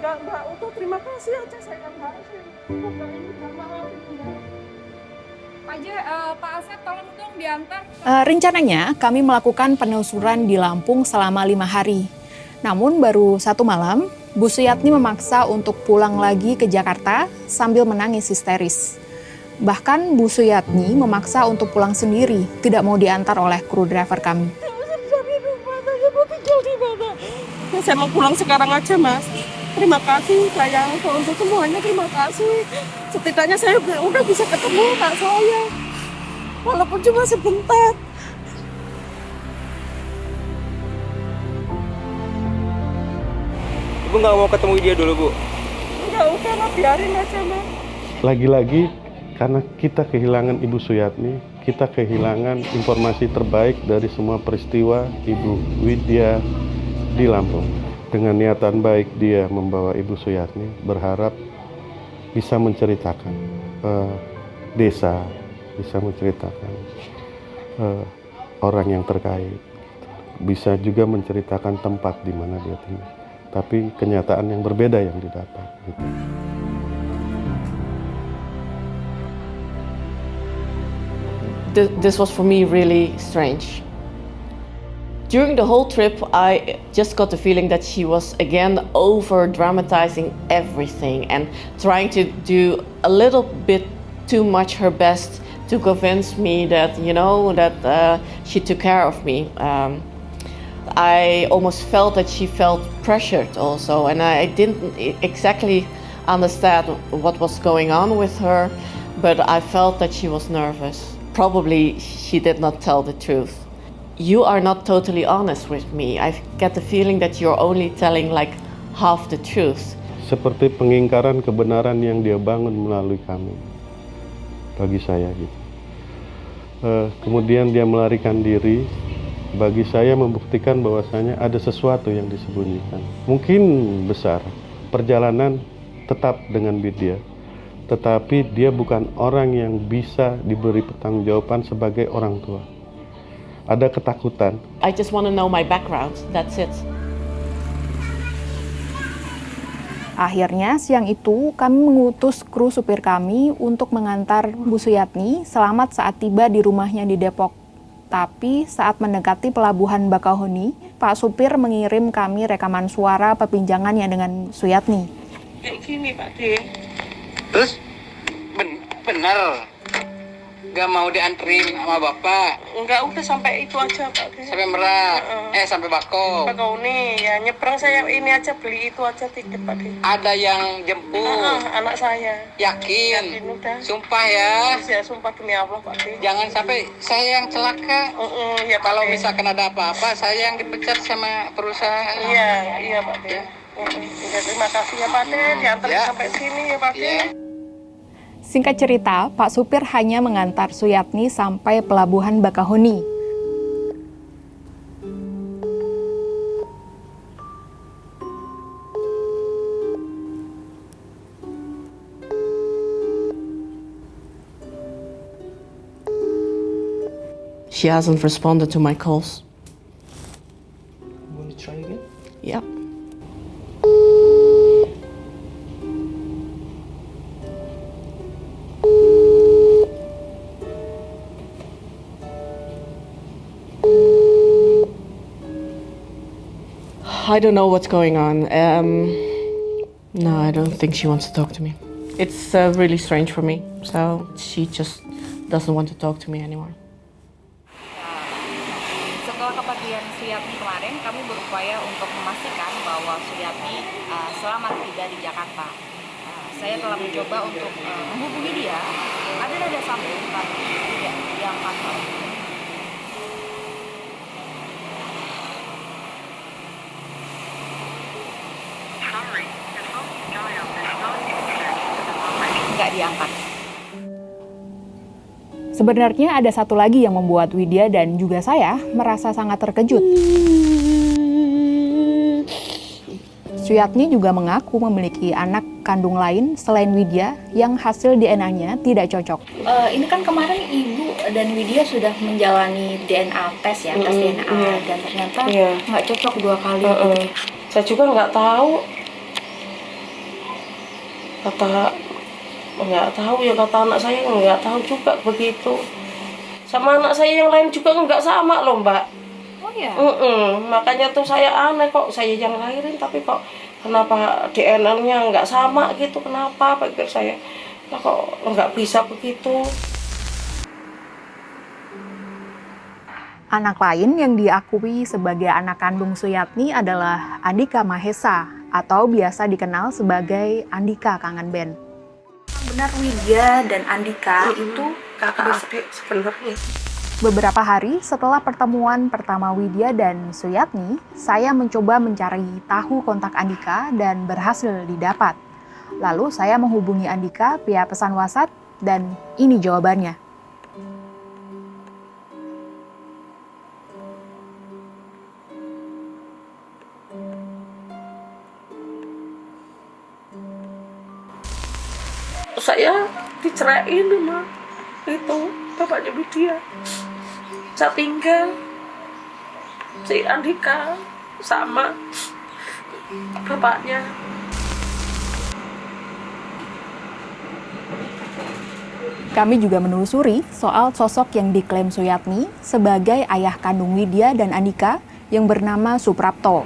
Enggak, Mbak. Untuk terima kasih aja saya, Mbak. Semoga ini bermanfaat. Pak Asep, tolong dong diantar. Rencananya kami melakukan penelusuran di Lampung selama 5 hari. Namun baru 1 malam, Bu Suyatni memaksa untuk pulang lagi ke Jakarta sambil menangis histeris. Bahkan Bu Suyatni memaksa untuk pulang sendiri, tidak mau diantar oleh kru driver kami. Saya mau pulang sekarang aja, Mas. Terima kasih sayang, untuk semuanya terima kasih. Setidaknya saya udah bisa ketemu anak saya, walaupun cuma sebentar. Ibu nggak mau ketemu dia dulu, Bu? Enggak, udah lah, biarin aja, Mas. Lagi-lagi karena kita kehilangan Ibu Suyatni, kita kehilangan informasi terbaik dari semua peristiwa Ibu Widya di Lampung. Dengan niatan baik dia membawa Ibu Suyatni, berharap bisa menceritakan desa, bisa menceritakan orang yang terkait, bisa juga menceritakan tempat di mana dia tinggal. Tapi kenyataan yang berbeda yang didapat. Gitu. This was for me really strange. During the whole trip, I just got the feeling that she was again over-dramatizing everything and trying to do a little bit too much her best to convince me that, that she took care of me. I almost felt that she felt pressured also, and I didn't exactly understand what was going on with her, but I felt that she was nervous. Probably she did not tell the truth. you are not totally honest with me. I get the feeling that you're only telling like half the truth. Seperti pengingkaran kebenaran yang dia bangun melalui kami, bagi saya gitu. Kemudian dia melarikan diri, bagi saya membuktikan bahwasanya ada sesuatu yang disembunyikan. Mungkin besar, perjalanan tetap dengan Widya, tetapi dia bukan orang yang bisa diberi pertanggungjawaban sebagai orang tua. Ada ketakutan. I just want to know my background, that's it. Akhirnya siang itu kami mengutus kru supir kami untuk mengantar Bu Suyatni selamat saat tiba di rumahnya di Depok. Tapi saat mendekati pelabuhan Bakauheni, Pak supir mengirim kami rekaman suara perbincangannya dengan Suyatni. Kayak gini Pak De. Terus bener gak mau dianterin sama bapak? Enggak, udah sampai itu aja Pak De. Sampai Merak, sampai Bako. Bakauheni, ya nyebrang saya ini aja, beli itu aja tiket Pak De. Ada yang jemput? Anak saya. Yakin? Udah. Sumpah ya? Ya sumpah demi Allah Pak De. Jangan sampai saya yang celaka. Ya, kalau misalkan ada apa-apa, saya yang dipecat sama perusahaan. Iya Pak De. Ya, terima kasih ya Pak De, diantar sampai sini ya Pak De. Singkat cerita, Pak supir hanya mengantar Suyatni sampai pelabuhan Bakauheni. She hasn't responded to my calls. Want to try again? Yep. I don't know what's going on. No, I don't think she wants to talk to me. It's really strange for me. So she just doesn't want to talk to me anymore. Setelah kepergian Suyatni kemarin, kami berupaya untuk memastikan bahwa Suyatni selamat tiba di Jakarta. Saya telah mencoba untuk menghubungi dia. Ada sambung, tapi tidak diangkat. Nggak diangkat. Sebenarnya ada satu lagi yang membuat Widya dan juga saya merasa sangat terkejut. Suyatni juga mengaku memiliki anak kandung lain selain Widya yang hasil DNA-nya tidak cocok. Ini kan kemarin Ibu dan Widya sudah menjalani DNA tes ya, tes DNA dan ternyata nggak cocok 2 kali. Gitu. Saya juga nggak tahu. Nggak tahu ya, kata anak saya nggak tahu juga begitu. Sama anak saya yang lain juga nggak sama loh Mbak. Oh iya? Makanya tuh saya aneh, kok saya yang lahirin tapi kok kenapa DNA-nya nggak sama gitu, kenapa pikir saya. Nah, kok nggak bisa begitu. Anak lain yang diakui sebagai anak kandung Suyatni adalah Andika Mahesa atau biasa dikenal sebagai Andika Kangen Band. Benar Widya dan Andika itu kakak adik sebenarnya. Beberapa hari setelah pertemuan pertama Widya dan Suyatni, saya mencoba mencari tahu kontak Andika dan berhasil didapat. Lalu saya menghubungi Andika via pesan WhatsApp dan ini jawabannya. Saya diceraiin sama itu bapaknya Widya. Saya tinggal si Andika sama bapaknya. Kami juga menelusuri soal sosok yang diklaim Suyatni sebagai ayah kandung Widya dan Andika yang bernama Suprapto.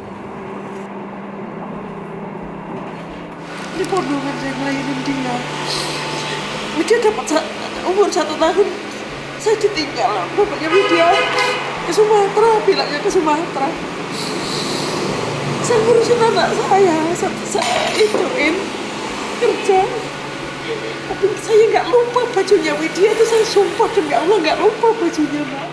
Ini pondongan saya ngelayanin dia. Widya dapat umur 1 tahun, saya ditinggal bapaknya Widya ke Sumatera, bilangnya ke Sumatera. Saya ngurusin anak saya ituin kerja. Tapi saya nggak lupa bajunya Widya itu, saya sumpah demi Allah nggak lupa bajunya Mbak.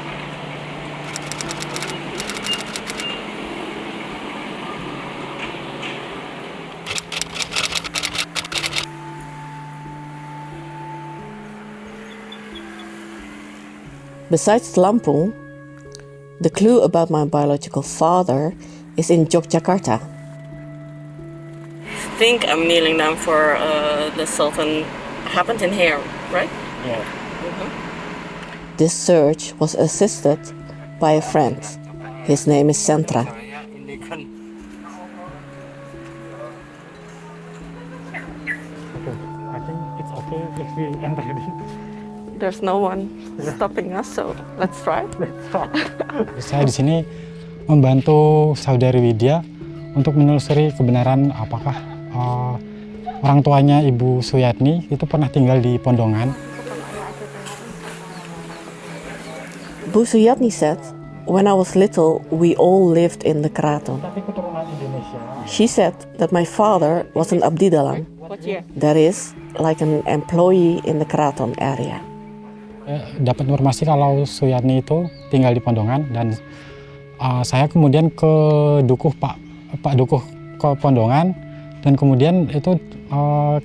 Besides Lampung, the clue about my biological father is in Yogyakarta. I think I'm kneeling down for the Sultan happened in here, right? Yeah. This search was assisted by a friend. His name is Sentra. I think it's okay if we enter it. There's no one stopping us, so let's try. Saya di sini membantu saudari Widya untuk menelusuri kebenaran apakah orang tuanya Ibu Suyatni itu pernah tinggal di Pondongan. Bu Suyatni said, when I was little, we all lived in the Keraton. She said that my father was an abdi dalam, that is, like an employee in the Keraton area. Dapat informasi kalau Suyatni itu tinggal di Pondongan dan saya kemudian ke Dukuh Pak Dukuh ke Pondongan dan kemudian itu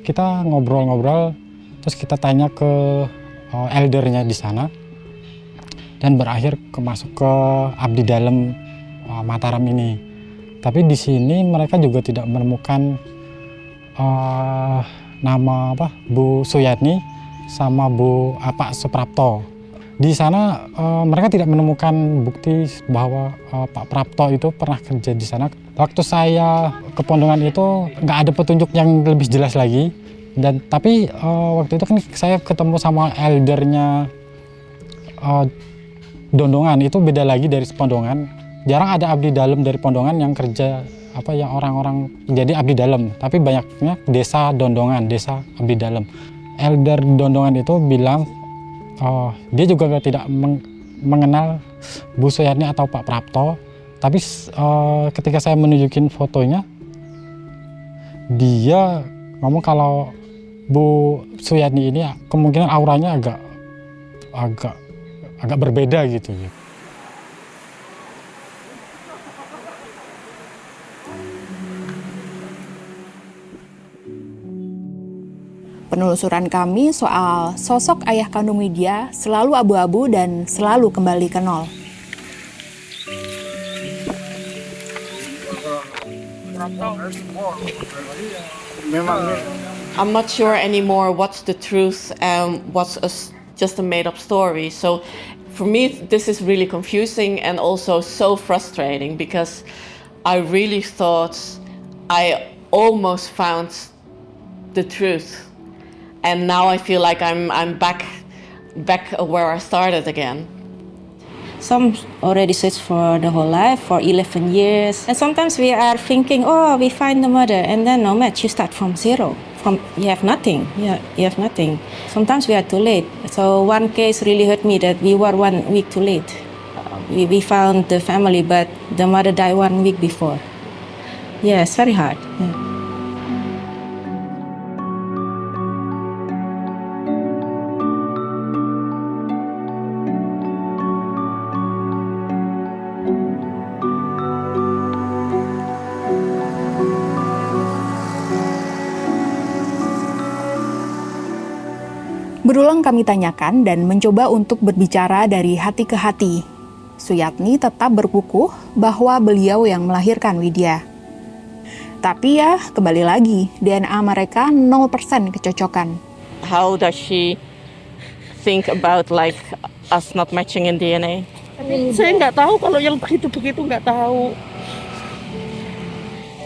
kita ngobrol-ngobrol terus kita tanya ke eldernya di sana dan berakhir masuk ke abdi dalam Mataram ini. Tapi di sini mereka juga tidak menemukan nama Bu Suyatni sama Pak Suprapto. Di sana mereka tidak menemukan bukti bahwa Pak Prapto itu pernah kerja di sana. Waktu saya ke Pondongan itu nggak ada petunjuk yang lebih jelas lagi. Tapi waktu itu kan saya ketemu sama eldernya Dondongan, itu beda lagi dari Pondongan. Jarang ada abdi dalam dari Pondongan yang kerja yang orang-orang jadi abdi dalam. Tapi banyaknya desa Dondongan, desa abdi dalam. Elder Dondongan itu bilang dia juga tidak mengenal Bu Suyatni atau Pak Prapto, tapi ketika saya menunjukin fotonya, dia ngomong kalau Bu Suyatni ini kemungkinan auranya agak berbeda gitu. Penelusuran kami soal sosok ayah kandung Widya selalu abu-abu dan selalu kembali ke nol. I'm not sure anymore what's the truth and what's just a made-up story. So for me, this is really confusing and also so frustrating because I really thought I almost found the truth. And now I feel like I'm back where I started again. Some already searched for the whole life, for 11 years. And sometimes we are thinking, oh, we find the mother, and then no match, you start from zero. You have nothing. You have nothing. Sometimes we are too late. So one case really hurt me that we were 1 week too late. We found the family, but the mother died 1 week before. Yeah, it's very hard. Yeah. Berulang kami tanyakan dan mencoba untuk berbicara dari hati ke hati. Suyatni tetap berkukuh bahwa beliau yang melahirkan Widya. Tapi ya, kembali lagi, DNA mereka 0% kecocokan. How does she think about like us not matching in DNA? Saya nggak tahu kalau yang begitu-begitu nggak tahu.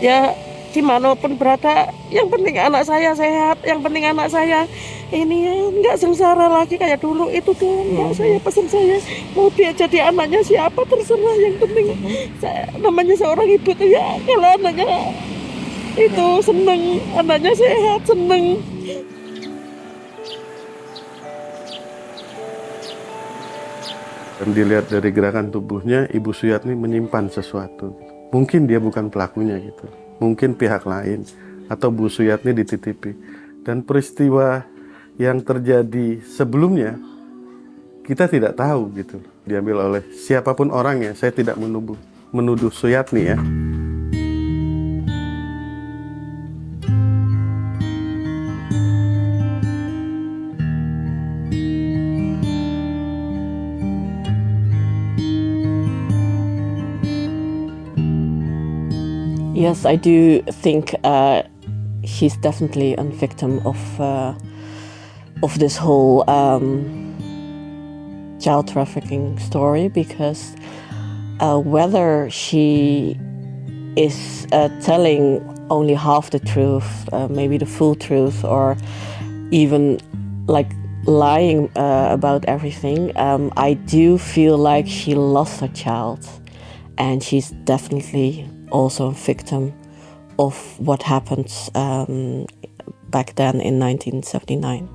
Ya, dimanapun berada, yang penting anak saya sehat, yang penting anak saya ini nggak sengsara lagi kayak dulu itu doang. Saya pesan saya mau dia jadi anaknya siapa terserah, yang penting namanya seorang ibu tuh ya kalau anaknya itu seneng, anaknya sehat, seneng. Dan dilihat dari gerakan tubuhnya, Ibu Suyatni menyimpan sesuatu. Mungkin dia bukan pelakunya gitu, mungkin pihak lain, atau Bu Suyatni dititipi. Dan peristiwa yang terjadi sebelumnya kita tidak tahu gitu, diambil oleh siapapun orangnya. Saya tidak menuduh Suyatni ya. Yes, I do think she's definitely a victim of this whole child trafficking story, because whether she is telling only half the truth, maybe the full truth, or even like lying about everything, I do feel like she lost her child, and she's definitely also a victim of what happened back then in 1979.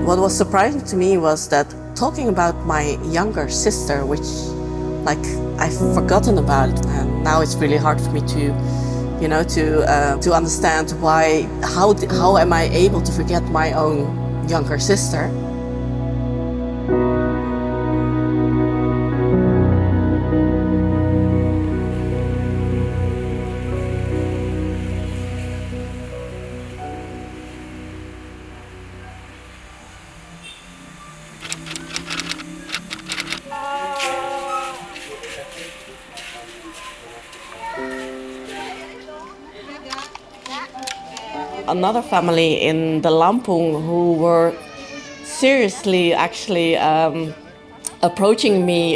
What was surprising to me was that talking about my younger sister, which like I've forgotten about, and now it's really hard for me to, you know, to understand why, how am I able to forget my own younger sister? Another family in the Lampung who were seriously actually approaching me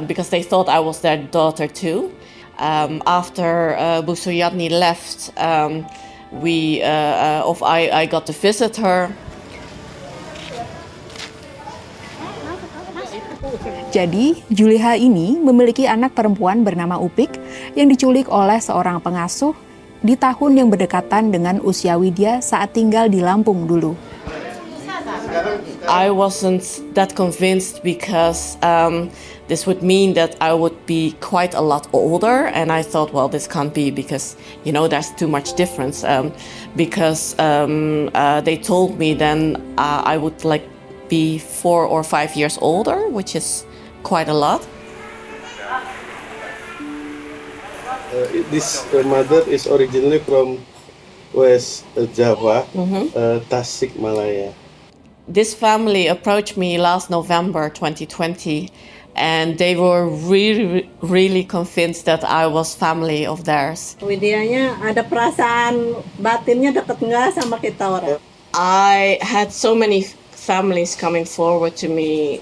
because they thought I was their daughter too. After Bu Suyatni left, I got to visit her. Jadi, Juleha ini memiliki anak perempuan bernama Upik yang diculik oleh seorang pengasuh di tahun yang berdekatan dengan usia Widya saat tinggal di Lampung dulu. I wasn't that convinced because this would mean that I would be quite a lot older, and I thought, well, this can't be because, you know, there's too much difference. Because they told me then I would like be 4 or 5 years older, which is quite a lot. This mother is originally from West Java, Tasik Malaya. This family approached me last November 2020, and they were really convinced that I was family of theirs. Widyanya ada perasaan batinnya deket nggak sama kita orang? I had so many families coming forward to me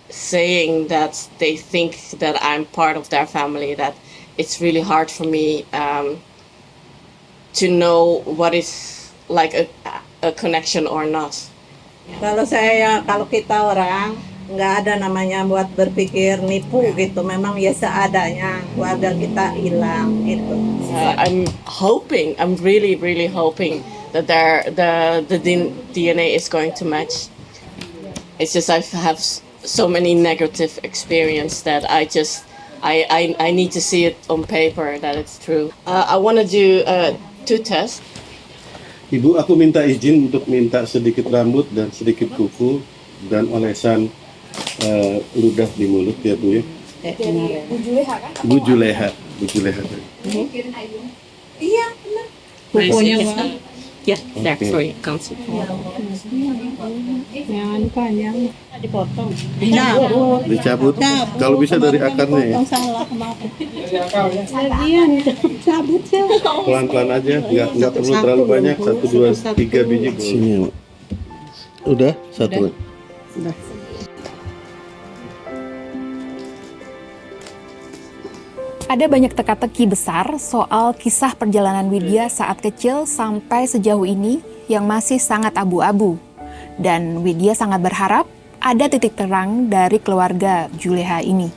saying that they think that I'm part of their family, that it's really hard for me to know what is like a connection or not. Kalau kita orang nggak ada namanya buat berpikir nipu gitu, memang ya seadanya keluarga kita hilang gitu. I'm really hoping that the DNA is going to match. It's just I have so many negative experience that I need to see it on paper that it's true. I want to do 2 tests. Ibu, aku minta izin untuk minta sedikit rambut dan sedikit kuku dan olesan ludah di mulut ya Bu ya. Bu Juleha kan? Bu Juleha. Iya benar. Kukunya ya, there, sorry, comes. Yang panjang dipotong. Dicabut. Kalau bisa dari akarnya ya. Salah kemarin. Cabut ya. Pelan-pelan aja, nggak perlu terlalu banyak, 1, 2, 3 biji. Sini, udah satu. Udah. Ada banyak teka-teki besar soal kisah perjalanan Widya saat kecil sampai sejauh ini yang masih sangat abu-abu. Dan Widya sangat berharap ada titik terang dari keluarga Juleha ini.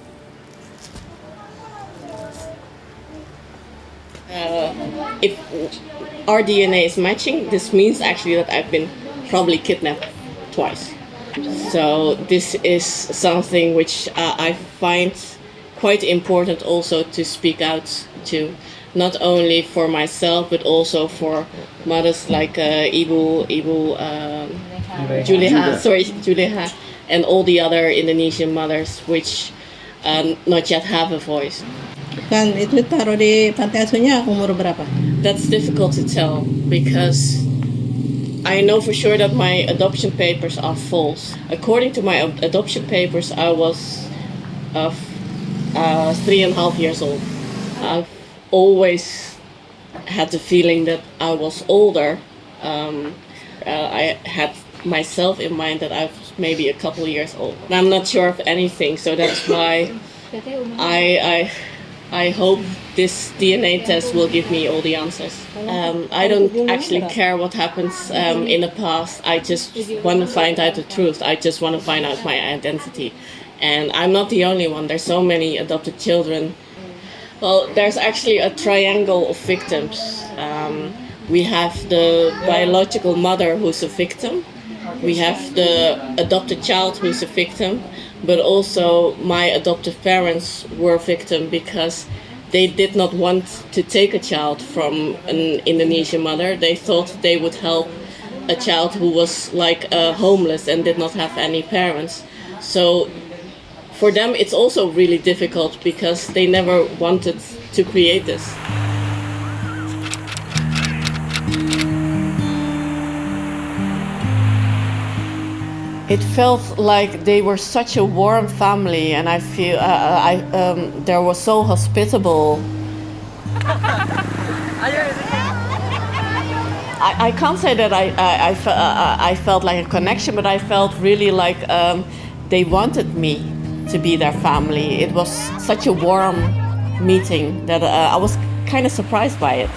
If our DNA is matching, this means actually that I've been probably kidnapped twice. So this is something which I find quite important also to speak out to, not only for myself but also for mothers like Juleha, and all the other Indonesian mothers which not yet have a voice. Kan itu taruh di panti asuhnya umur berapa? That's difficult to tell because I know for sure that my adoption papers are false. According to my adoption papers, I was 3.5 years old. I've always had the feeling that I was older. I had myself in mind that I was maybe a couple years old. And I'm not sure of anything, so that's why I hope this DNA test will give me all the answers. I don't actually care what happens in the past. I just want to find out the truth. I just want to find out my identity. And I'm not the only one. There's so many adopted children. Well, there's actually a triangle of victims. We have the biological mother who's a victim. We have the adopted child who's a victim. But also my adoptive parents were a victim because they did not want to take a child from an Indonesian mother. They thought they would help a child who was like homeless and did not have any parents. So for them it's also really difficult because they never wanted to create this. It felt like they were such a warm family, and I feel they were so hospitable. I can't say that I felt like a connection, but I felt really like they wanted me to be their family. It was such a warm meeting that I was kind of surprised by it.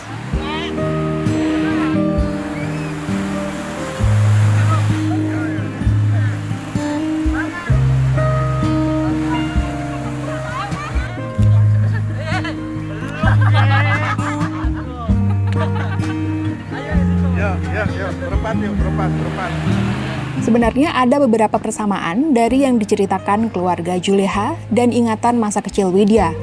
Sebenarnya ada beberapa persamaan dari yang diceritakan keluarga Juleha dan ingatan masa kecil Widya.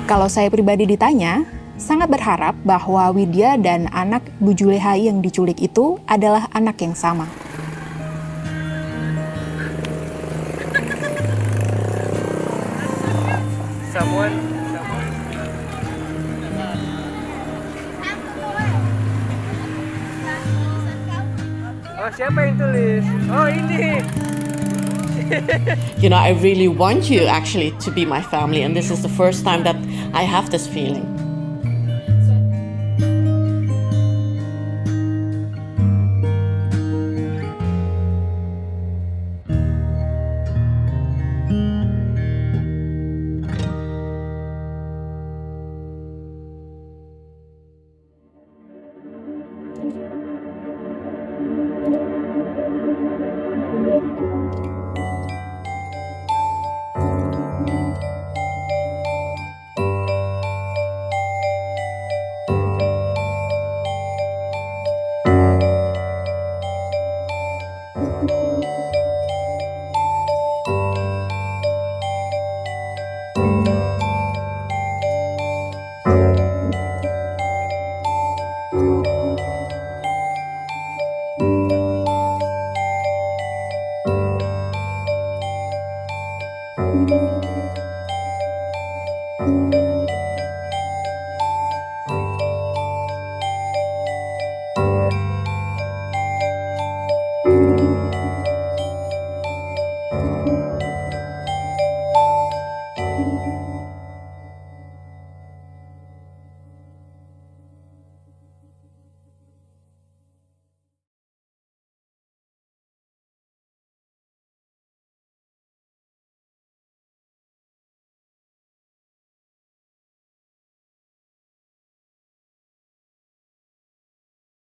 Kalau saya pribadi ditanya, sangat berharap bahwa Widya dan anak Bu Juleha yang diculik itu adalah anak yang sama. Siapa yang tulis? Oh, ini. You know, I really want you actually to be my family, and this is the first time that I have this feeling.